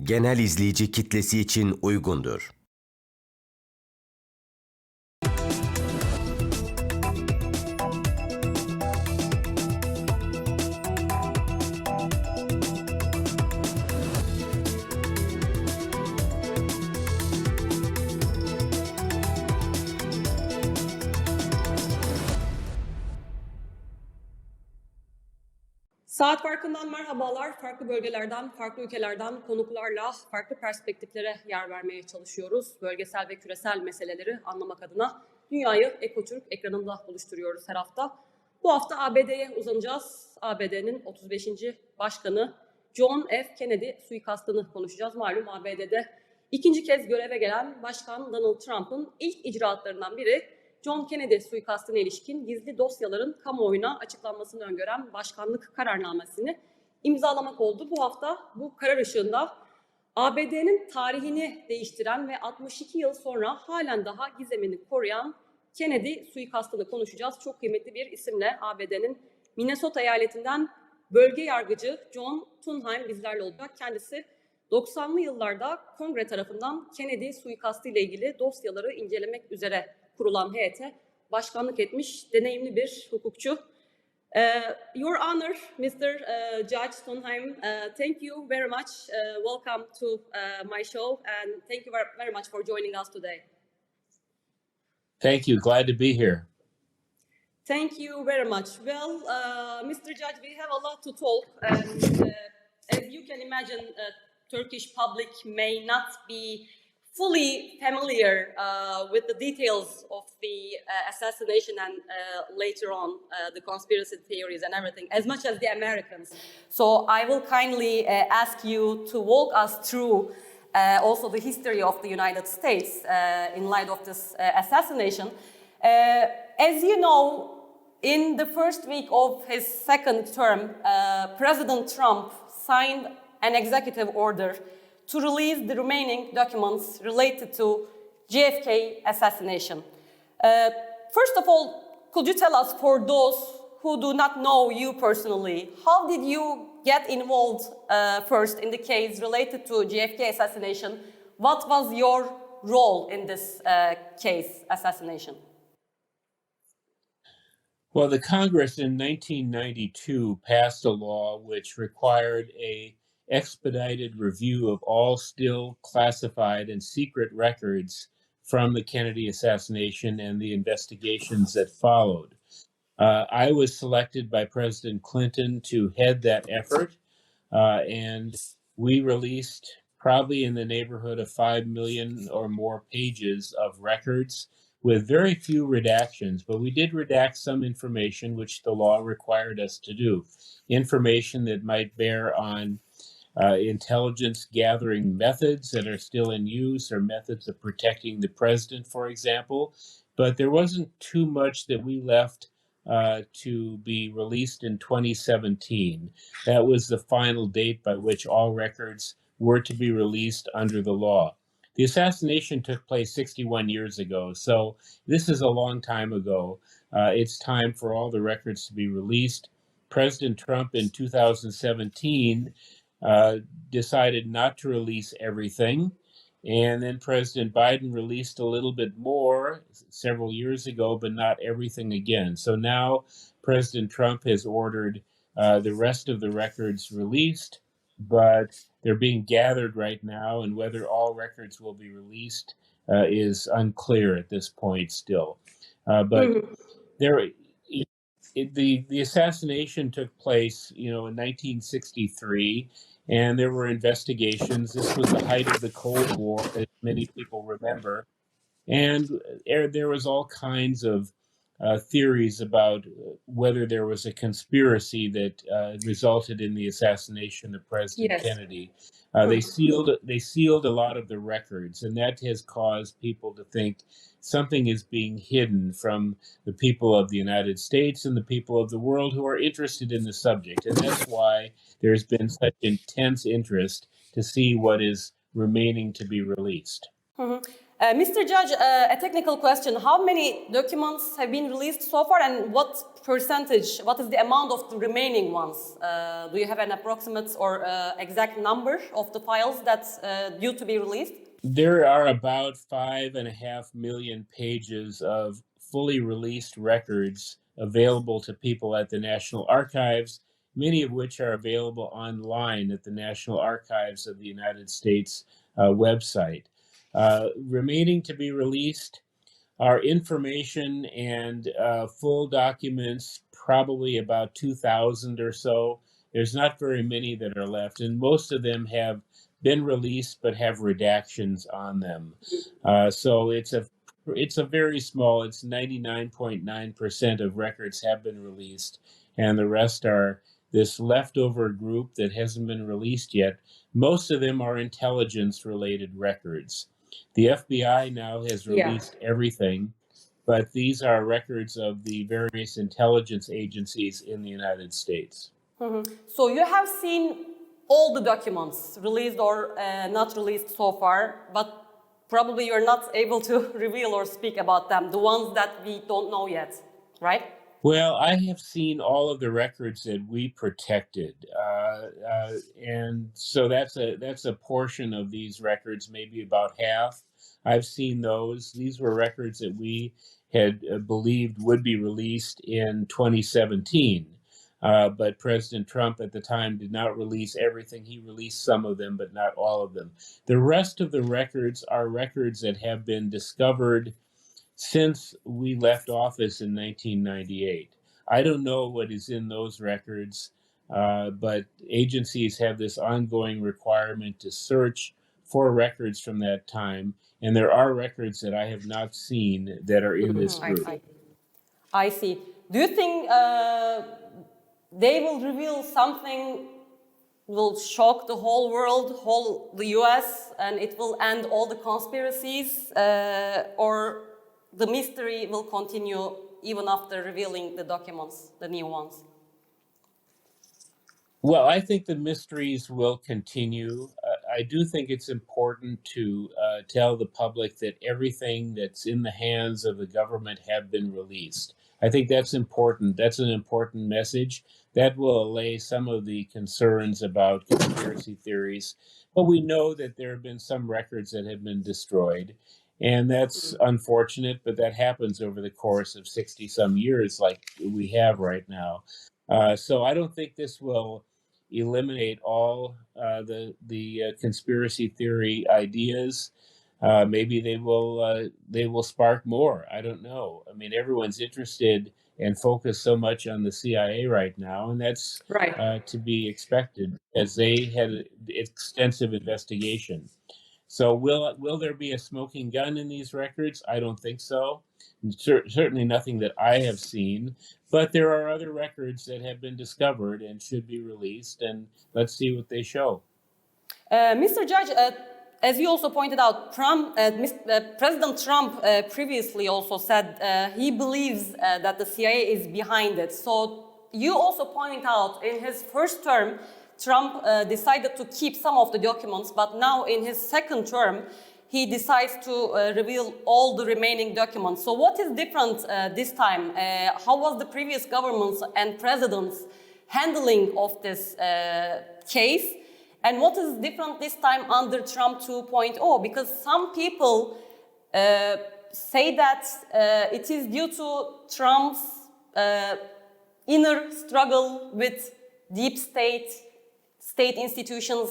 genel izleyici kitlesi için uygundur. Saat Farkı'ndan merhabalar. Farklı bölgelerden, farklı ülkelerden konuklarla farklı perspektiflere yer vermeye çalışıyoruz. Bölgesel ve küresel meseleleri anlamak adına dünyayı Ekotürk ekranında buluşturuyoruz her hafta. Bu hafta ABD'ye uzanacağız. ABD'nin 35. Başkanı John F. Kennedy suikastını konuşacağız. Malum ABD'de ikinci kez göreve gelen Başkan Donald Trump'ın ilk icraatlarından biri John Kennedy suikastına ilişkin gizli dosyaların kamuoyuna açıklanmasını öngören başkanlık kararnamesini imzalamak oldu. Bu hafta bu karar ışığında ABD'nin tarihini değiştiren ve 62 yıl sonra halen daha gizemini koruyan Kennedy suikastını konuşacağız. Çok kıymetli bir isimle ABD'nin Minnesota eyaletinden bölge yargıcı John Tunheim bizlerle olacak. Kendisi 90'lı yıllarda Kongre tarafından Kennedy suikastı ile ilgili dosyaları incelemek üzere kurulan heyete başkanlık etmiş deneyimli bir hukukçu. Your Honor, Mr. Judge Tunheim, thank you very much. Welcome to my show and thank you very much for joining us today. Thank you. Glad to be here. Thank you very much. Well, Mr. Judge, we have a lot to talk. And, as you can imagine, Turkish public may not be fully familiar with the details of the assassination and later on the conspiracy theories and everything as much as the Americans. So I will kindly ask you to walk us through also the history of the United States in light of this assassination. As you know, in the first week of his second term, President Trump signed an executive order to release the remaining documents related to JFK assassination. First of all, could you tell us, for those who do not know you personally, how did you get involved first in the case related to JFK assassination? What was your role in this case, assassination? Well, the Congress in 1992 passed a law which required a expedited review of all still classified and secret records from the Kennedy assassination and the investigations that followed. I was selected by President Clinton to head that effort, and we released probably in the neighborhood of 5 million or more pages of records with very few redactions, but we did redact some information which the law required us to do. Information that might bear on intelligence gathering methods that are still in use or methods of protecting the president, for example. But there wasn't too much that we left to be released in 2017. That was the final date by which all records were to be released under the law. The assassination took place 61 years ago, so this is a long time ago. It's time for all the records to be released. President Trump in 2017 decided not to release everything. And then President Biden released a little bit more several years ago, but not everything again. So now President Trump has ordered the rest of the records released, but they're being gathered right now, and whether all records will be released is unclear at this point still. The assassination took place, in 1963, and there were investigations. This was the height of the Cold War, as many people remember, and there was all kinds of theories about whether there was a conspiracy that resulted in the assassination of President Kennedy. They sealed a lot of the records, and that has caused people to think something is being hidden from the people of the United States and the people of the world who are interested in the subject. And that's why there's been such intense interest to see what is remaining to be released. Hı hı. Mr. Judge, a technical question. How many documents have been released so far, and what percentage, what is the amount of the remaining ones? Do you have an approximate or exact number of the files that's due to be released? There are about 5.5 million pages of fully released records available to people at the National Archives, many of which are available online at the National Archives of the United States website. Remaining to be released are information and full documents, probably about 2,000 or so. There's not very many that are left, and most of them have been released but have redactions on them. So it's a very small. It's 99.9% of records have been released, and the rest are this leftover group that hasn't been released yet. Most of them are intelligence-related records. The FBI now has released everything, but these are records of the various intelligence agencies in the United States. So you have seen all the documents released or not released so far, but probably you're not able to reveal or speak about them, the ones that we don't know yet, right? Well, I have seen all of the records that we protected, and so that's a portion of these records, maybe about half. I've seen those. These were records that we had believed would be released in 2017, but President Trump at the time did not release everything. He released some of them, but not all of them. The rest of the records are records that have been discovered since we left office in 1998. I don't know what is in those records, but agencies have this ongoing requirement to search for records from that time, and there are records that I have not seen that are in this group. I see. Do you think they will reveal something will shock the whole world, the US, and it will end all the conspiracies, or the mystery will continue even after revealing the documents, the new ones? Well, I think the mysteries will continue. I do think it's important to tell the public that everything that's in the hands of the government have been released. I think that's important. That's an important message. That will allay some of the concerns about conspiracy theories. But we know that there have been some records that have been destroyed. And that's unfortunate, but that happens over the course of 60 some years like we have right now. So I don't think this will eliminate all the conspiracy theory ideas. Maybe they will spark more. I don't know. I mean, everyone's interested and focused so much on the CIA right now, and that's to be expected as they had extensive investigation. So will there be a smoking gun in these records? I don't think so. Certainly nothing that I have seen. But there are other records that have been discovered and should be released, and let's see what they show. Mr. Judge, as you also pointed out, President Trump previously also said he believes that the CIA is behind it. So you also point out in his first term, Trump decided to keep some of the documents, but now in his second term, he decides to reveal all the remaining documents. So what is different this time? How was the previous governments and presidents handling of this case? And what is different this time under Trump 2.0? Because some people say that it is due to Trump's inner struggle with deep state institutions,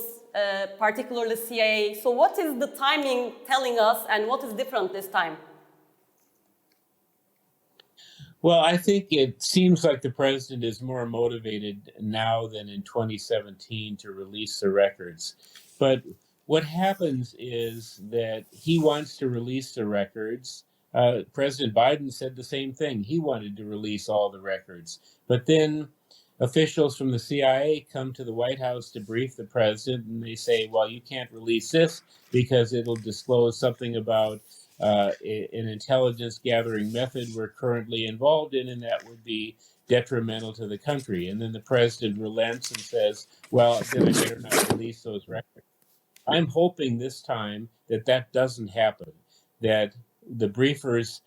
particularly CIA. So what is the timing telling us, and what is different this time? Well, I think it seems like the president is more motivated now than in 2017 to release the records. But what happens is that he wants to release the records. President Biden said the same thing. He wanted to release all the records. But then officials from the CIA come to the White House to brief the president, and they say, well, you can't release this because it'll disclose something about an intelligence gathering method we're currently involved in, and that would be detrimental to the country. And then the president relents and says, well, then I better not release those records. I'm hoping this time that that doesn't happen, that the briefers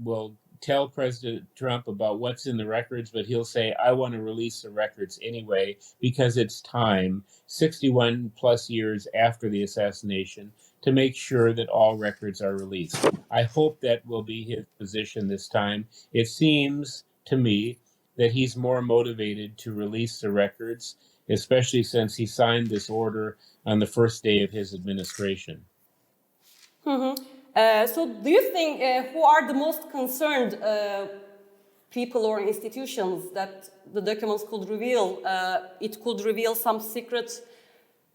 will tell President Trump about what's in the records, but he'll say, I want to release the records anyway, because it's time, 61 plus years after the assassination, to make sure that all records are released. I hope that will be his position this time. It seems to me that he's more motivated to release the records, especially since he signed this order on the first day of his administration. So do you think who are the most concerned people or institutions that the documents could reveal? It could reveal some secret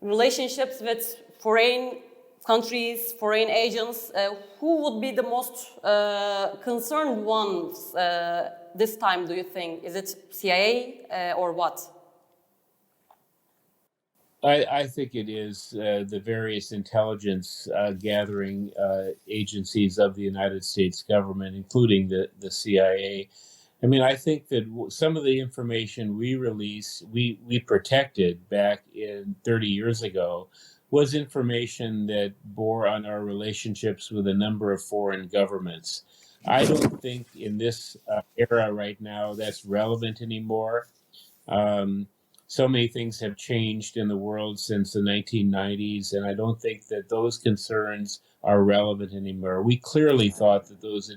relationships with foreign countries, foreign agents. Who would be the most concerned ones this time, do you think? Is it CIA or what? I think it is the various intelligence gathering agencies of the United States government, including the CIA. I mean, I think that some of the information we released, we protected back in 30 years ago, was information that bore on our relationships with a number of foreign governments. I don't think in this era right now that's relevant anymore. So many things have changed in the world since the 1990s, and I don't think that those concerns are relevant anymore. We clearly thought that those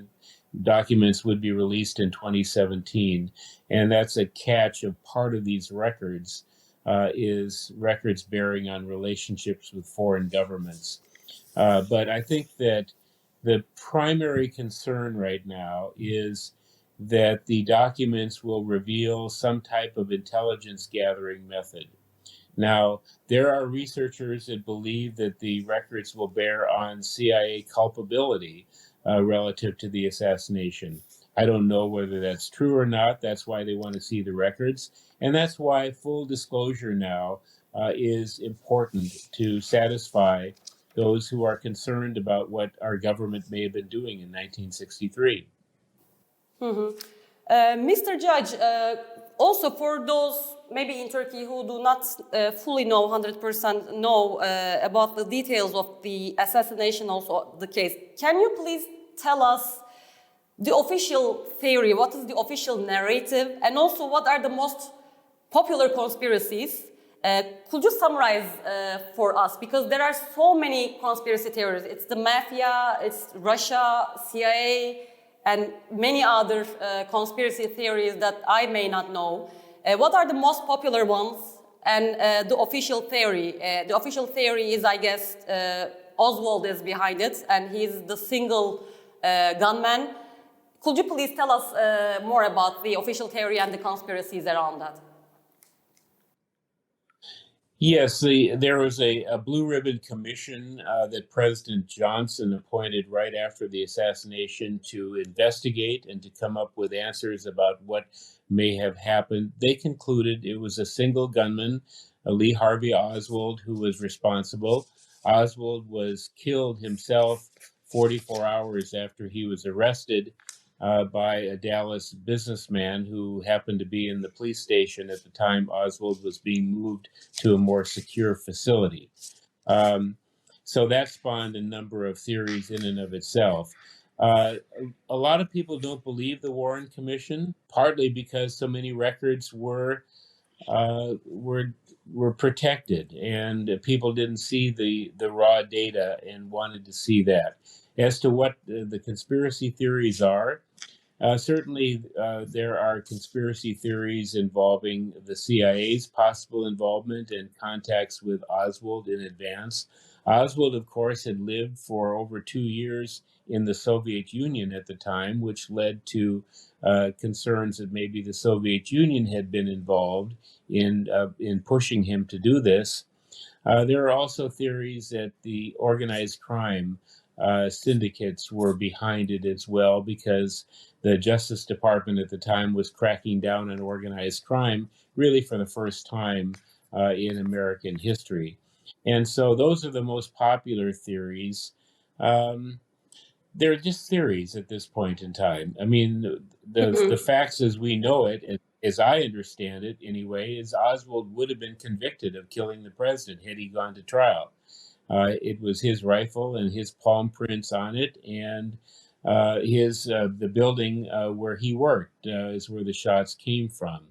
documents would be released in 2017, and that's a catch of part of these records is records bearing on relationships with foreign governments. But I think that the primary concern right now is that the documents will reveal some type of intelligence gathering method. Now, there are researchers that believe that the records will bear on CIA culpability relative to the assassination. I don't know whether that's true or not. That's why they want to see the records. And that's why full disclosure now is important to satisfy those who are concerned about what our government may have been doing in 1963. Mr. Judge, also for those maybe in Turkey who do not fully know, 100% know about the details of the assassination, also the case, can you please tell us the official theory, what is the official narrative, and also what are the most popular conspiracies? Could you summarize for us? Because there are so many conspiracy theories. It's the mafia, it's Russia, CIA, and many other conspiracy theories that I may not know. What are the most popular ones and the official theory? The official theory is, I guess, Oswald is behind it, and he's the single gunman. Could you please tell us more about the official theory and the conspiracies around that? Yes, there was a blue ribbon commission that President Johnson appointed right after the assassination to investigate and to come up with answers about what may have happened. They concluded it was a single gunman, Lee Harvey Oswald, who was responsible. Oswald was killed himself 44 hours after he was arrested by a Dallas businessman who happened to be in the police station at the time Oswald was being moved to a more secure facility. So that spawned a number of theories in and of itself. A lot of people don't believe the Warren Commission, partly because so many records were protected and people didn't see the raw data and wanted to see that. As to what the conspiracy theories are, certainly there are conspiracy theories involving the CIA's possible involvement and contacts with Oswald in advance. Oswald, of course, had lived for over 2 years in the Soviet Union at the time, which led to concerns that maybe the Soviet Union had been involved in pushing him to do this. There are also theories that the organized crime syndicates were behind it as well, because the Justice Department at the time was cracking down on organized crime really for the first time in American history. And so those are the most popular theories. They're just theories at this point in time. I mean, the facts as we know it, as I understand it anyway, is Oswald would have been convicted of killing the president had he gone to trial. It was his rifle and his palm prints on it, and the building where he worked is where the shots came from.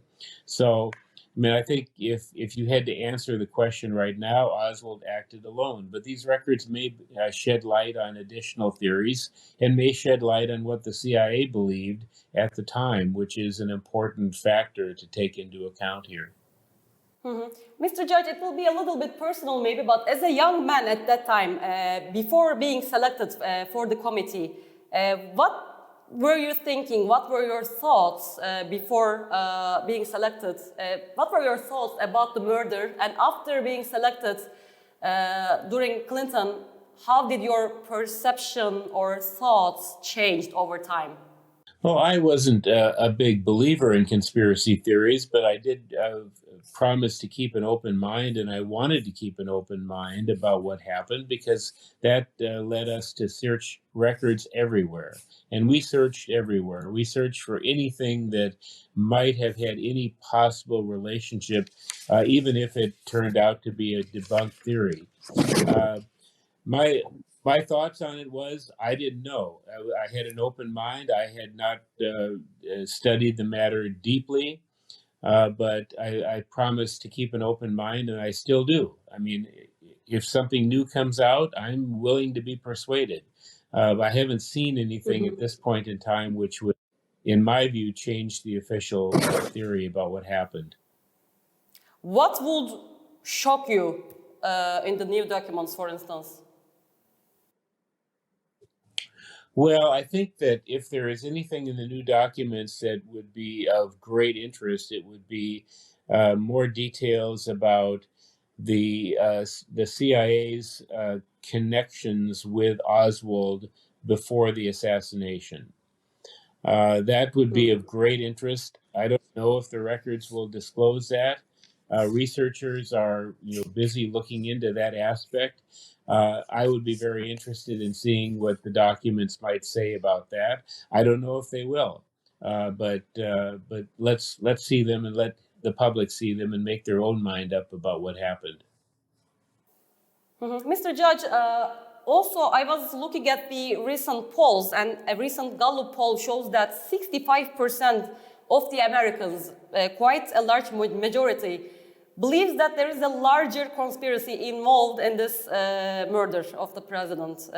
So, I mean, I think if you had to answer the question right now, Oswald acted alone. But these records may shed light on additional theories and may shed light on what the CIA believed at the time, which is an important factor to take into account here. Mr. Judge, it will be a little bit personal maybe, but as a young man at that time, before being selected for the committee, what were you thinking? What were your thoughts before being selected? What were your thoughts about the murder? And after being selected during Clinton, how did your perception or thoughts changed over time? Well, I wasn't a big believer in conspiracy theories, but I did promise to keep an open mind, and I wanted to keep an open mind about what happened because that led us to search records everywhere. And we searched everywhere. We searched for anything that might have had any possible relationship, even if it turned out to be a debunked theory. My thoughts on it was I didn't know. I had an open mind. I had not studied the matter deeply, but I promised to keep an open mind, and I still do. I mean, if something new comes out, I'm willing to be persuaded. I haven't seen anything at this point in time which would, in my view, change the official theory about what happened. What would shock you in the new documents, for instance? Well, I think that if there is anything in the new documents that would be of great interest, it would be more details about the CIA's connections with Oswald before the assassination. That would be of great interest. I don't know if the records will disclose that. Researchers are, busy looking into that aspect. I would be very interested in seeing what the documents might say about that. I don't know if they will, but let's see them and let the public see them and make their own mind up about what happened. Mr. Judge, also I was looking at the recent polls, and a recent Gallup poll shows that 65% of the Americans, quite a large majority, believes that there is a larger conspiracy involved in this murder of the president,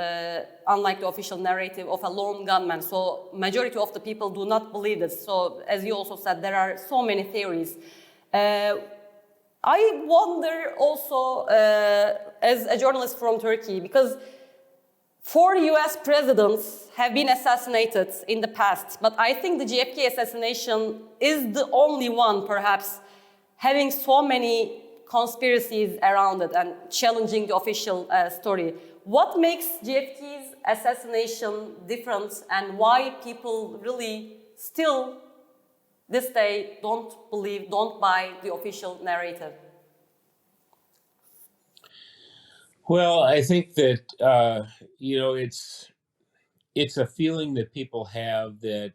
unlike the official narrative of a lone gunman. So majority of the people do not believe this. So as you also said, there are so many theories. I wonder also, as a journalist from Turkey, because 4 US presidents have been assassinated in the past, but I think the JFK assassination is the only one, perhaps, having so many conspiracies around it and challenging the official story. What makes JFK's assassination different, and why people really still, this day, don't buy the official narrative? Well, I think that, it's a feeling that people have that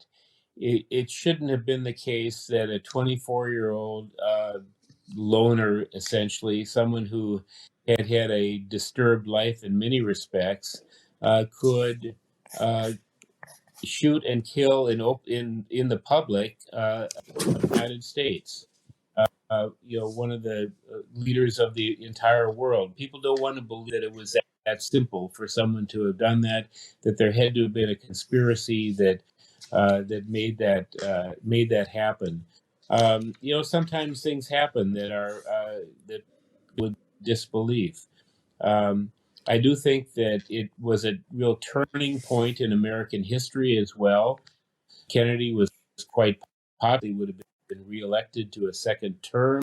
it shouldn't have been the case that a 24-year-old loner, essentially, someone who had a disturbed life in many respects, could shoot and kill in the public the United States. One of the leaders of the entire world. People don't want to believe that it was that simple for someone to have done that. That there had to have been a conspiracy that made that happen. Sometimes things happen that are that would disbelief. I do think that it was a real turning point in American history as well. Kennedy was quite popular; would have been reelected to a second term.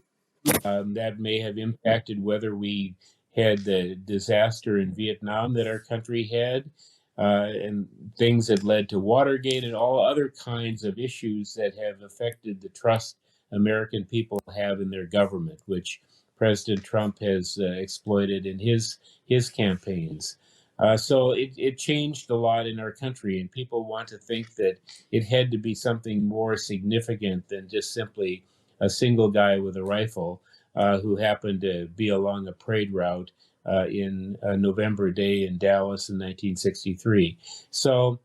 That may have impacted whether we had the disaster in Vietnam that our country had, and things that led to Watergate and all other kinds of issues that have affected the trust American people have in their government, which President Trump has exploited in his campaigns. So it changed a lot in our country, and people want to think that it had to be something more significant than just simply a single guy with a rifle. who happened to be along a parade route in November Day in Dallas in 1963. So,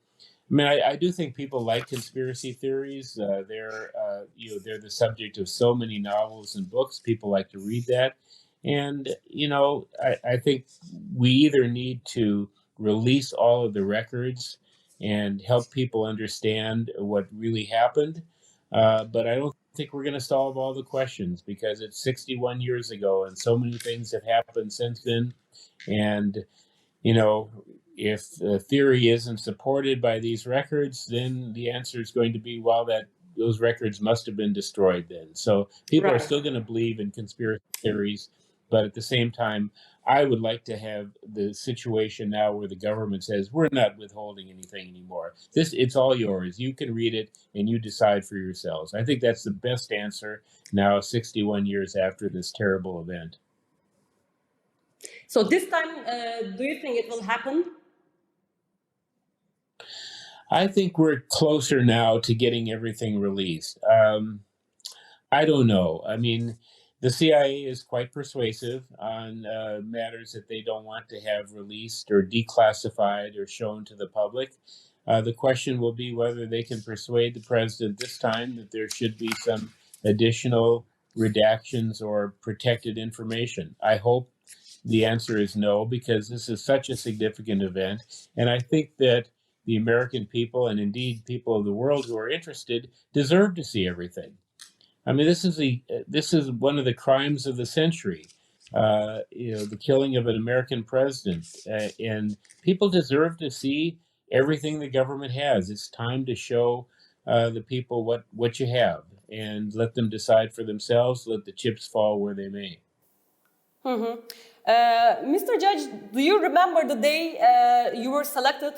I mean, I do think people like conspiracy theories. They're the subject of so many novels and books. People like to read that, and I think we either need to release all of the records and help people understand what really happened, but I don't think we're going to solve all the questions because it's 61 years ago, and so many things have happened since then, and you know, if the theory isn't supported by these records, then the answer is going to be, well, that those records must have been destroyed then. So people are Right. still going to believe in conspiracy theories, but at the same time, I would like to have the situation now where the government says, we're not withholding anything anymore. It's all yours. You can read it and you decide for yourselves. I think that's the best answer now, 61 years after this terrible event. So this time, do you think it will happen? I think we're closer now to getting everything released. I don't know. I mean, the CIA is quite persuasive on matters that they don't want to have released or declassified or shown to the public. The question will be whether they can persuade the president this time that there should be some additional redactions or protected information. I hope the answer is no, because this is such a significant event. And I think that the American people, and indeed people of the world who are interested, deserve to see everything. I mean, this is one of the crimes of the century. The killing of an American president, and people deserve to see everything the government has. It's time to show the people what you have, and let them decide for themselves. Let the chips fall where they may. Mm-hmm. Mr. Judge, do you remember the day you were selected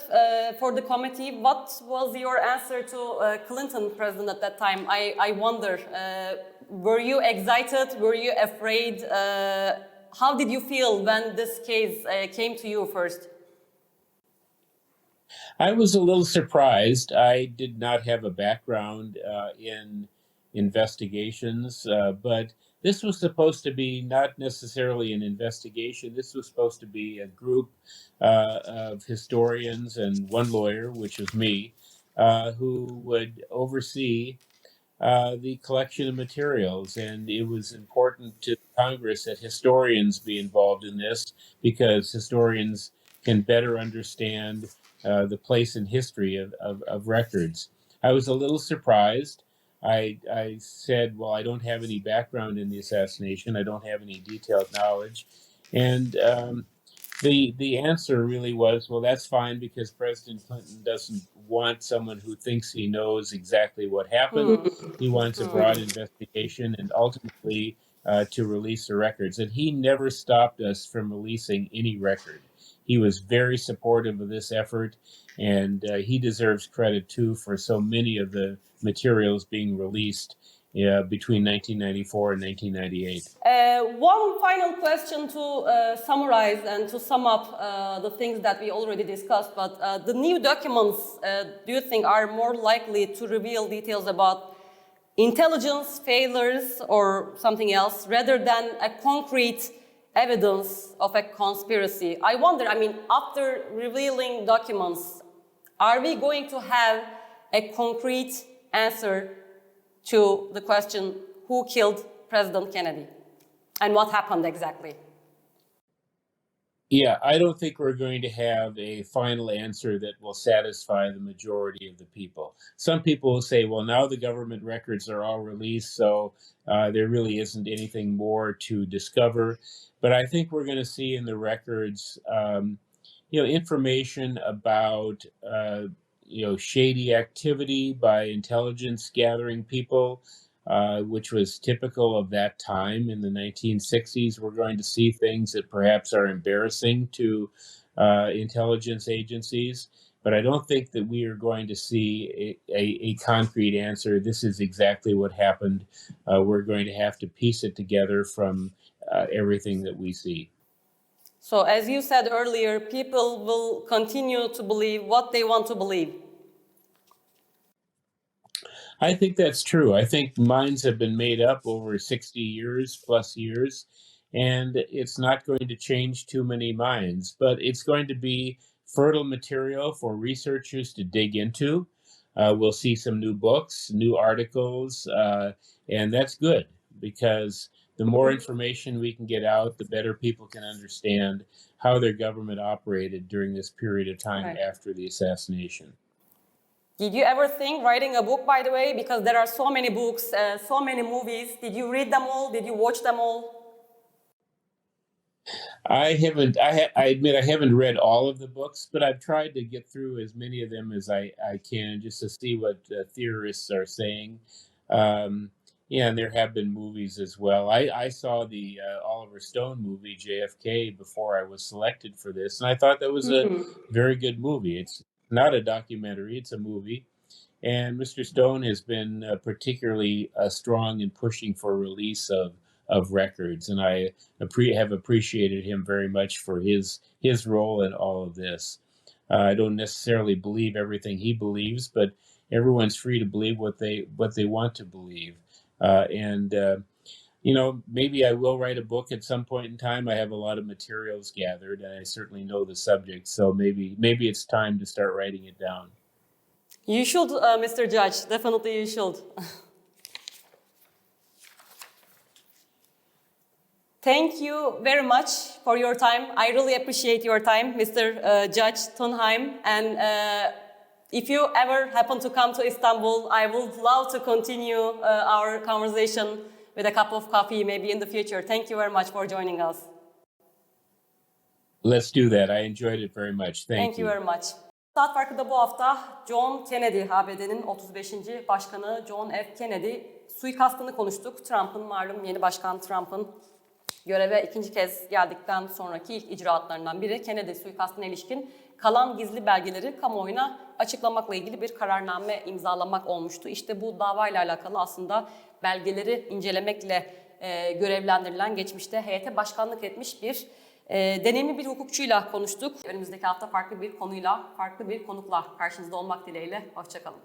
for the committee? What was your answer to Clinton president at that time? I wonder, were you excited? Were you afraid? How did you feel when this case came to you first? I was a little surprised. I did not have a background in investigations, but this was supposed to be not necessarily an investigation. This was supposed to be a group of historians and one lawyer, which was me, who would oversee the collection of materials. And it was important to Congress that historians be involved in this because historians can better understand the place in history of records. I was a little surprised. I said, well, I don't have any background in the assassination. I don't have any detailed knowledge. And the answer really was, well, that's fine because President Clinton doesn't want someone who thinks he knows exactly what happened. He wants a broad investigation and ultimately to release the records. And he never stopped us from releasing any record. He was very supportive of this effort, and he deserves credit too for so many of the materials being released between 1994 and 1998. One final question to summarize and to sum up the things that we already discussed, but the new documents, do you think, are more likely to reveal details about intelligence failures or something else rather than a concrete evidence of a conspiracy? I wonder, I mean, after revealing documents, are we going to have a concrete answer to the question, who killed President Kennedy and what happened exactly? Yeah, I don't think we're going to have a final answer that will satisfy the majority of the people. Some people will say, well, now the government records are all released, so there really isn't anything more to discover. But I think we're going to see in the records, information about, shady activity by intelligence gathering people, which was typical of that time in the 1960s. We're going to see things that perhaps are embarrassing to intelligence agencies, but I don't think that we are going to see a concrete answer. This is exactly what happened. We're going to have to piece it together from everything that we see. So as you said earlier, people will continue to believe what they want to believe. I think that's true. I think minds have been made up over 60 years plus years, and it's not going to change too many minds, but it's going to be fertile material for researchers to dig into. We'll see some new books, new articles, and that's good because the more information we can get out, the better people can understand how their government operated during this period of time Right. after the assassination. Did you ever think writing a book, by the way, because there are so many books, so many movies, did you read them all? Did you watch them all? I haven't. I admit I haven't read all of the books, but I've tried to get through as many of them as I can, just to see what theorists are saying. Yeah, and there have been movies as well. I saw the Oliver Stone movie JFK before I was selected for this, and I thought that was a very good movie. It's not a documentary; it's a movie. And Mr. Stone has been particularly strong in pushing for release of records, and I have appreciated him very much for his role in all of this. I don't necessarily believe everything he believes, but everyone's free to believe what they want to believe. And you know, maybe I will write a book at some point in time. I have a lot of materials gathered, and I certainly know the subject. So maybe it's time to start writing it down. You should, Mr. Judge. Definitely you should. Thank you very much for your time. I really appreciate your time, Mr. Judge Tunheim. And if you ever happen to come to Istanbul, I would love to continue our conversation with a cup of coffee maybe in the future. Thank you very much for joining us. Let's do that. I enjoyed it very much. Thank you very much. Saat Farkı'nda bu hafta John Kennedy, ABD'nin 35. Başkanı John F. Kennedy suikastını konuştuk. Trump'ın, malum yeni başkan Trump'ın göreve ikinci kez geldikten sonraki ilk icraatlarından biri Kennedy suikastına ilişkin kalan gizli belgeleri kamuoyuna açıklamakla ilgili bir kararname imzalamak olmuştu. İşte bu davayla alakalı aslında belgeleri incelemekle görevlendirilen, geçmişte heyete başkanlık etmiş bir deneyimli bir hukukçuyla konuştuk. Önümüzdeki hafta farklı bir konuyla, farklı bir konukla karşınızda olmak dileğiyle. Hoşça kalın.